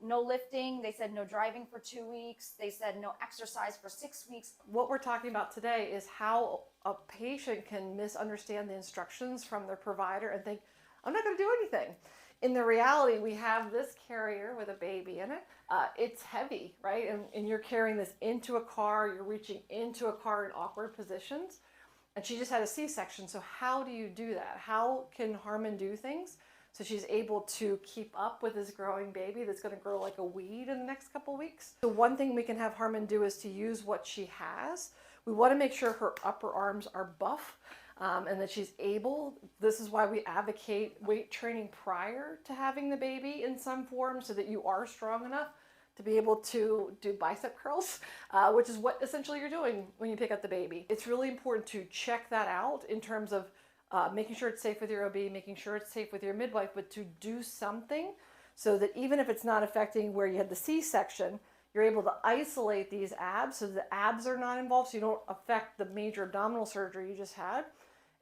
no lifting. They said no driving for 2 weeks. They said no exercise for 6 weeks. What we're talking about today is how a patient can misunderstand the instructions from their provider and think, I'm not going to do anything. In the reality, we have this carrier with a baby in it. It's heavy, right? And you're carrying this into a car. You're reaching into a car in awkward positions. And she just had a C-section. So how do you do that? How can Harmon do things so she's able to keep up with this growing baby that's going to grow like a weed in the next couple of weeks? The one thing we can have Harmon do is to use what she has. We want to make sure her upper arms are buff and that she's able. This is why we advocate weight training prior to having the baby in some form so that you are strong enough to be able to do bicep curls, which is what essentially you're doing when you pick up the baby. It's really important to check that out in terms of making sure it's safe with your OB, making sure it's safe with your midwife, but to do something so that even if it's not affecting where you had the C-section, you're able to isolate these abs so the abs are not involved, so you don't affect the major abdominal surgery you just had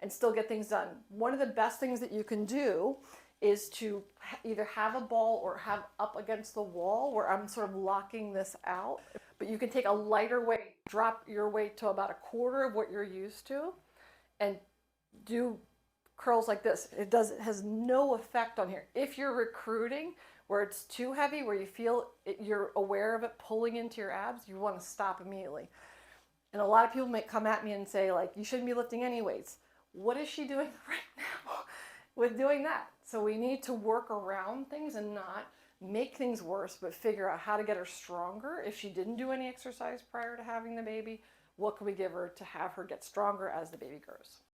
and still get things done. One of the best things that you can do is to either have a ball or have up against the wall where I'm sort of locking this out. But you can take a lighter weight, drop your weight to about a quarter of what you're used to, and do curls like this. It has no effect on here. If you're recruiting where it's too heavy, where you feel you're aware of it pulling into your abs, you want to stop immediately. And a lot of people may come at me and say, like, you shouldn't be lifting any weights. What is she doing right now with doing that? So we need to work around things and not make things worse, but figure out how to get her stronger. If she didn't do any exercise prior to having the baby, what can we give her to have her get stronger as the baby grows?